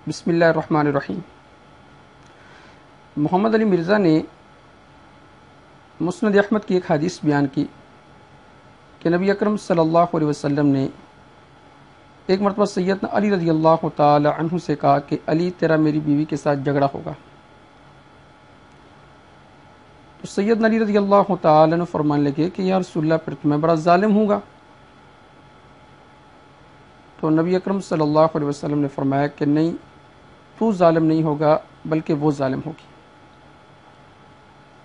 بسم اللہ الرحمن الرحیم۔ محمد علی مرزا نے مسند احمد کی ایک حدیث بیان کی کہ نبی اکرم صلی اللہ علیہ وسلم نے ایک مرتبہ سیدنا علی رضی اللہ تعالی عنہ سے کہا کہ علی تیرا میری بیوی کے ساتھ جھگڑا ہوگا۔ تو سیدنا علی رضی اللہ تعالی عنہ فرمانے لگے کہ یا رسول اللہ پھر تو میں بڑا ظالم ہوں گا۔ تو نبی اکرم صلی اللہ علیہ وسلم نے فرمایا کہ نہیں، تو ظالم نہیں ہوگا بلکہ وہ ظالم ہوگی۔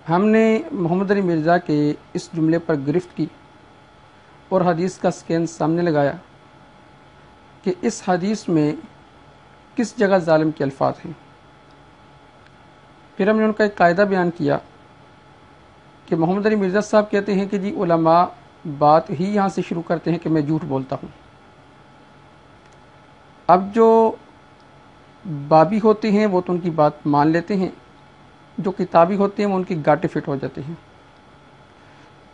ہم نے محمد علی مرزا کے اس جملے پر گرفت کی اور حدیث کا سکین سامنے لگایا کہ اس حدیث میں کس جگہ ظالم کے الفاظ ہیں۔ پھر ہم نے ان کا ایک قاعدہ بیان کیا کہ محمد علی مرزا صاحب کہتے ہیں کہ جی علماء بات ہی یہاں سے شروع کرتے ہیں کہ میں جھوٹ بولتا ہوں۔ اب جو بابی ہوتے ہیں وہ تو ان کی بات مان لیتے ہیں، جو کتابی ہوتے ہیں وہ ان کی گاٹے فٹ ہو جاتے ہیں۔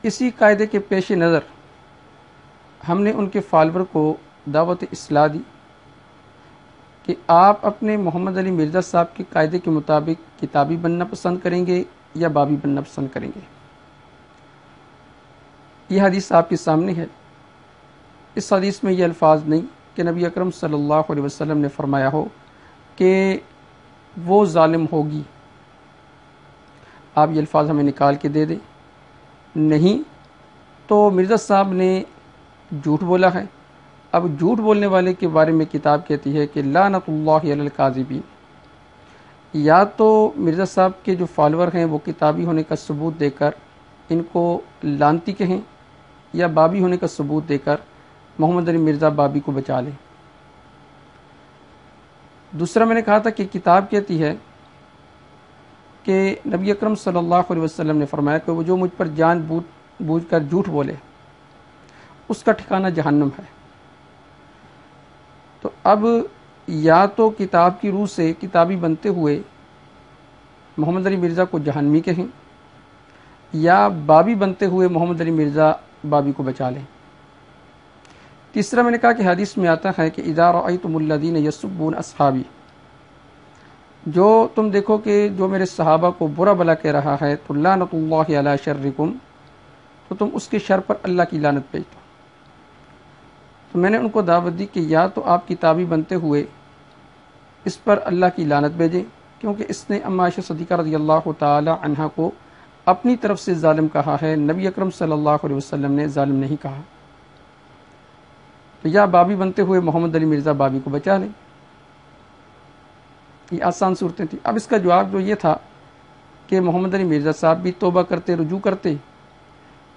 اسی قاعدے کے پیش نظر ہم نے ان کے فالور کو دعوت اصلاح دی کہ آپ اپنے محمد علی مرزا صاحب کے قاعدے کے مطابق کتابی بننا پسند کریں گے یا بابی بننا پسند کریں گے۔ یہ حدیث آپ کے سامنے ہے۔ اس حدیث میں یہ الفاظ نہیں کہ نبی اکرم صلی اللہ علیہ وسلم نے فرمایا ہو کہ وہ ظالم ہوگی۔ آپ یہ الفاظ ہمیں نکال کے دے دیں، نہیں تو مرزا صاحب نے جھوٹ بولا ہے۔ اب جھوٹ بولنے والے کے بارے میں کتاب کہتی ہے کہ لعنت اللہ علی الکاذبین۔ یا تو مرزا صاحب کے جو فالور ہیں وہ کتابی ہونے کا ثبوت دے کر ان کو لعنتی کہیں، یا بابی ہونے کا ثبوت دے کر محمد علی مرزا بابی کو بچا لیں۔ دوسرا میں نے کہا تھا کہ کتاب کہتی ہے کہ نبی اکرم صلی اللہ علیہ وسلم نے فرمایا کہ وہ جو مجھ پر جان بوجھ کر جھوٹ بولے اس کا ٹھکانہ جہنم ہے۔ تو اب یا تو کتاب کی روح سے کتابی بنتے ہوئے محمد علی مرزا کو جہنمی کہیں، یا بابی بنتے ہوئے محمد علی مرزا بابی کو بچا لیں۔ تیسرا میں نے کہا کہ حدیث میں آتا ہے کہ اذا رأیتم الذین یسبون اصحابی، جو تم دیکھو کہ جو میرے صحابہ کو برا بلا کہہ رہا ہے تو لعنت اللہ علی شرکم، تو تم اس کے شر پر اللہ کی لعنت بھیج دو۔ تو میں نے ان کو دعوت دی کہ یا تو آپ کتابی بنتے ہوئے اس پر اللہ کی لعنت بھیجیں، کیونکہ اس نے اما عائشہ صدیقہ رضی اللہ تعالی عنہا کو اپنی طرف سے ظالم کہا ہے، نبی اکرم صلی اللہ علیہ وسلم نے ظالم نہیں کہا۔ تو یا بابی بنتے ہوئے محمد علی مرزا بابی کو بچا لیں۔ یہ آسان صورتیں تھیں۔ اب اس کا جواب جو یہ تھا کہ محمد علی مرزا صاحب بھی توبہ کرتے، رجوع کرتے،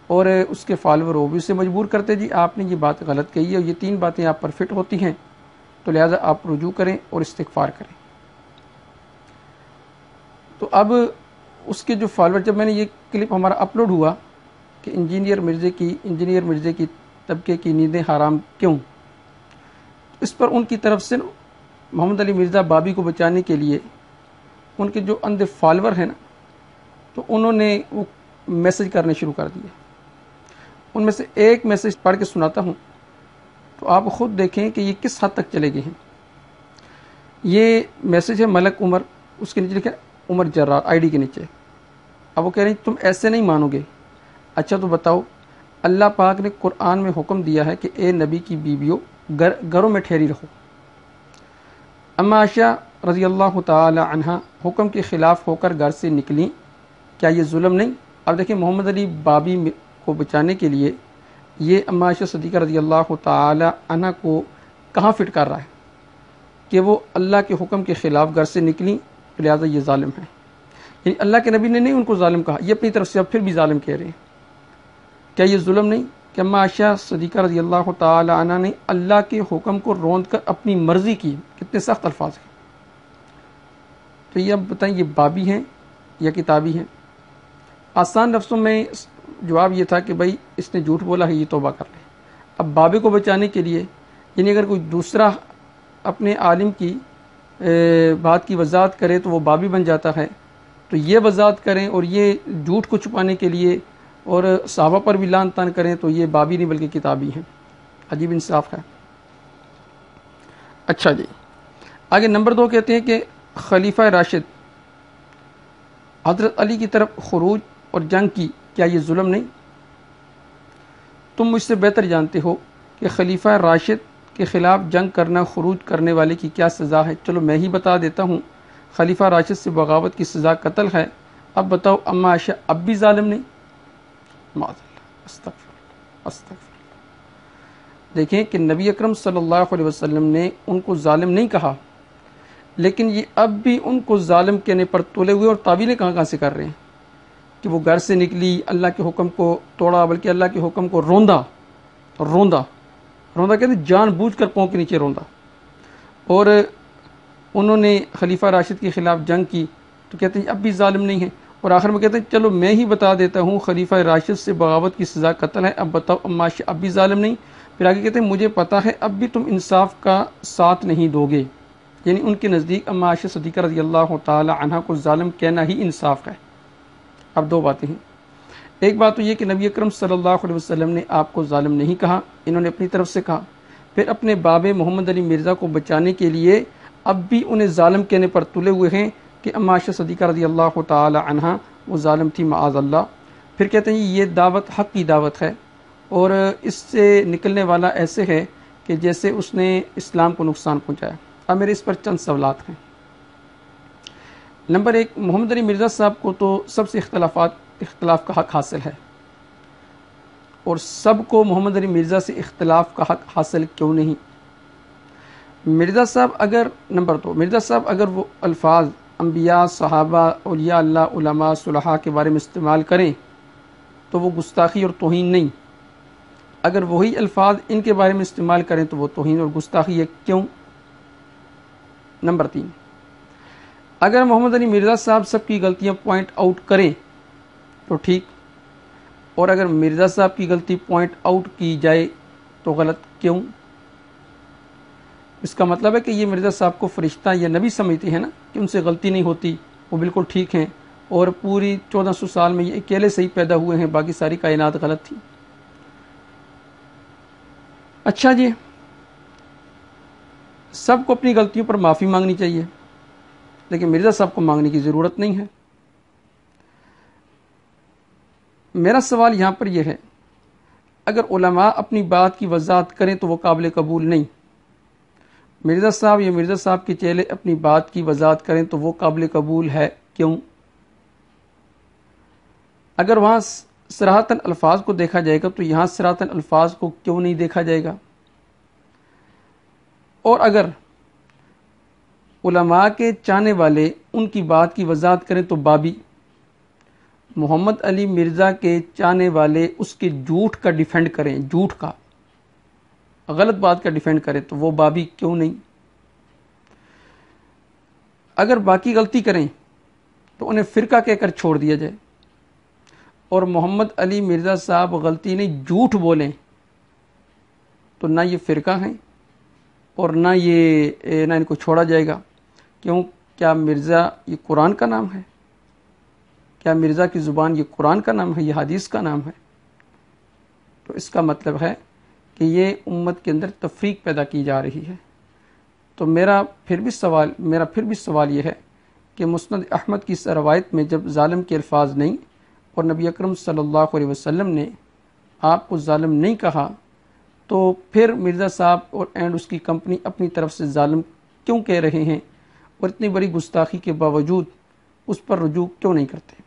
اور اس کے فالور وہ بھی اسے مجبور کرتے جی آپ نے یہ بات غلط کہی ہے اور یہ تین باتیں آپ پر فٹ ہوتی ہیں، تو لہٰذا آپ رجوع کریں اور استغفار کریں۔ تو اب اس کے جو فالور، جب میں نے یہ کلپ ہمارا اپلوڈ ہوا کہ انجینئر مرزے کی طبقے کی نیندیں حرام کیوں، اس پر ان کی طرف سے محمد علی مرزا بابی کو بچانے کے لیے ان کے جو اندھے فالور ہیں نا، تو انہوں نے وہ میسج کرنے شروع کر دیے۔ ان میں سے ایک میسج پڑھ کے سناتا ہوں تو آپ خود دیکھیں کہ یہ کس حد تک چلے گئے ہیں۔ یہ میسج ہے ملک عمر، اس کے نیچے لکھا ہے عمر جرار، آئی ڈی کے نیچے۔ اب وہ کہہ رہے ہیں تم ایسے نہیں مانو گے، اچھا تو بتاؤ، اللہ پاک نے قرآن میں حکم دیا ہے کہ اے نبی کی بیویوں گھروں میں ٹھہری رہو۔ اما عائشہ رضی اللہ تعالی عنہ حکم کے خلاف ہو کر گھر سے نکلیں، کیا یہ ظلم نہیں؟ اب دیکھیں محمد علی بابی کو بچانے کے لیے یہ اما عائشہ صدیقہ رضی اللہ تعالی عنہ کو کہاں فٹ کر رہا ہے کہ وہ اللہ کے حکم کے خلاف گھر سے نکلیں، لہٰذا یہ ظالم ہے۔ یعنی اللہ کے نبی نے نہیں ان کو ظالم کہا، یہ اپنی طرف سے اب پھر بھی ظالم کہہ رہے ہیں۔ کیا یہ ظلم نہیں کہ اما عائشہ صدیقہ رضی اللہ تعالی عنہ نے اللہ کے حکم کو روند کر اپنی مرضی کی؟ کتنے سخت الفاظ ہیں۔ تو یہ اب بتائیں یہ بابی ہیں یا کتابی ہیں؟ آسان لفظوں میں جواب یہ تھا کہ بھائی اس نے جھوٹ بولا ہے، یہ توبہ کر لے۔ اب بابی کو بچانے کے لیے یعنی اگر کوئی دوسرا اپنے عالم کی بات کی وضاحت کرے تو وہ بابی بن جاتا ہے، تو یہ وضاحت کریں اور یہ جھوٹ کو چھپانے کے لیے اور صحابہ پر بھی لعن طعن کریں تو یہ بابی نہیں بلکہ کتابی ہیں۔ عجیب انصاف ہے۔ اچھا جی، آگے نمبر 2 کہتے ہیں کہ خلیفہ راشد حضرت علی کی طرف خروج اور جنگ کی، کیا یہ ظلم نہیں؟ تم مجھ سے بہتر جانتے ہو کہ خلیفہ راشد کے خلاف جنگ کرنا خروج کرنے والے کی کیا سزا ہے۔ چلو میں ہی بتا دیتا ہوں، خلیفہ راشد سے بغاوت کی سزا قتل ہے۔ اب بتاؤ اما عائشہ اب بھی ظالم نہیں؟ معاذ اللہ، استغفر اللہ، استغفر اللہ۔ دیکھیں کہ نبی اکرم صلی اللہ علیہ وسلم نے ان کو ظالم نہیں کہا، لیکن یہ اب بھی ان کو ظالم کہنے پر تلے ہوئے اور تعویلیں کہاں سے کر رہے ہیں کہ وہ گھر سے نکلی، اللہ کے حکم کو توڑا، بلکہ اللہ کے حکم کو روندا کہتے ہیں جان بوجھ کر پاؤں کے نیچے روندا، اور انہوں نے خلیفہ راشد کے خلاف جنگ کی، تو کہتے ہیں اب بھی ظالم نہیں ہے۔ اور آخر میں کہتے ہیں چلو میں ہی بتا دیتا ہوں، خلیفہ راشد سے بغاوت کی سزا قتل ہے، اب بتاؤ اما عائشہ اب بھی ظالم نہیں؟ پھر آگے کہتے ہیں مجھے پتا ہے اب بھی تم انصاف کا ساتھ نہیں دو گے، یعنی ان کے نزدیک اما عائشہ صدیقہ رضی اللہ تعالی عنہ کو ظالم کہنا ہی انصاف ہے۔ اب 2 باتیں ہیں، ایک بات تو یہ کہ نبی اکرم صلی اللہ علیہ وسلم نے آپ کو ظالم نہیں کہا، انہوں نے اپنی طرف سے کہا، پھر اپنے باب محمد علی مرزا کو بچانے کے لیے اب بھی انہیں ظالم کہنے پر تلے ہوئے ہیں کہ اما عائشہ صدیقہ رضی اللہ تعالی عنہ وہ ظالم تھی معاذ اللہ۔ پھر کہتے ہیں یہ دعوت حق کی دعوت ہے، اور اس سے نکلنے والا ایسے ہے کہ جیسے اس نے اسلام کو نقصان پہنچایا۔ اب میرے اس پر چند سوالات ہیں۔ نمبر 1، محمد علی مرزا صاحب کو تو سب سے اختلاف کا حق حاصل ہے، اور سب کو محمد علی مرزا سے اختلاف کا حق حاصل کیوں نہیں؟ مرزا صاحب اگر نمبر 2، مرزا صاحب اگر وہ الفاظ انبیاء، صحابہ، اولیاء اللہ، علماء، صلحاء کے بارے میں استعمال کریں تو وہ گستاخی اور توہین نہیں، اگر وہی الفاظ ان کے بارے میں استعمال کریں تو وہ توہین اور گستاخی ہے، کیوں؟ نمبر 3، اگر محمد علی مرزا صاحب سب کی غلطیاں پوائنٹ آؤٹ کریں تو ٹھیک، اور اگر مرزا صاحب کی غلطی پوائنٹ آؤٹ کی جائے تو غلط، کیوں؟ اس کا مطلب ہے کہ یہ مرزا صاحب کو فرشتہ یا نبی سمجھتے ہیں نا، کہ ان سے غلطی نہیں ہوتی، وہ بالکل ٹھیک ہیں، اور پوری 1400 سال میں یہ اکیلے سے ہی پیدا ہوئے ہیں، باقی ساری کائنات غلط تھی۔ اچھا جی، سب کو اپنی غلطیوں پر معافی مانگنی چاہیے، لیکن مرزا صاحب کو مانگنے کی ضرورت نہیں ہے۔ میرا سوال یہاں پر یہ ہے، اگر علماء اپنی بات کی وضاحت کریں تو وہ قابل قبول نہیں، مرزا صاحب یا مرزا صاحب کے چیلے اپنی بات کی وضاحت کریں تو وہ قابل قبول ہے، کیوں؟ اگر وہاں صراحتاً الفاظ کو دیکھا جائے گا تو یہاں صراحتاً الفاظ کو کیوں نہیں دیکھا جائے گا؟ اور اگر علماء کے چاہنے والے ان کی بات کی وضاحت کریں تو بابی، محمد علی مرزا کے چاہنے والے اس کے جھوٹ کا ڈیفینڈ کریں، جھوٹ کا، غلط بات کا ڈیفینڈ کریں تو وہ بابی کیوں نہیں؟ اگر باقی غلطی کریں تو انہیں فرقہ کہہ کر چھوڑ دیا جائے، اور محمد علی مرزا صاحب غلطی نہیں جھوٹ بولیں تو نہ یہ فرقہ ہیں اور نہ ان کو چھوڑا جائے گا، کیوں؟ کیا مرزا یہ قرآن کا نام ہے؟ کیا مرزا کی زبان یہ قرآن کا نام ہے، یہ حدیث کا نام ہے؟ تو اس کا مطلب ہے کہ یہ امت کے اندر تفریق پیدا کی جا رہی ہے۔ تو میرا پھر بھی سوال یہ ہے کہ مسند احمد کی اس روایت میں جب ظالم کے الفاظ نہیں اور نبی اکرم صلی اللہ علیہ وسلم نے آپ کو ظالم نہیں کہا، تو پھر مرزا صاحب اور اینڈ اس کی کمپنی اپنی طرف سے ظالم کیوں کہہ رہے ہیں، اور اتنی بڑی گستاخی کے باوجود اس پر رجوع کیوں نہیں کرتے؟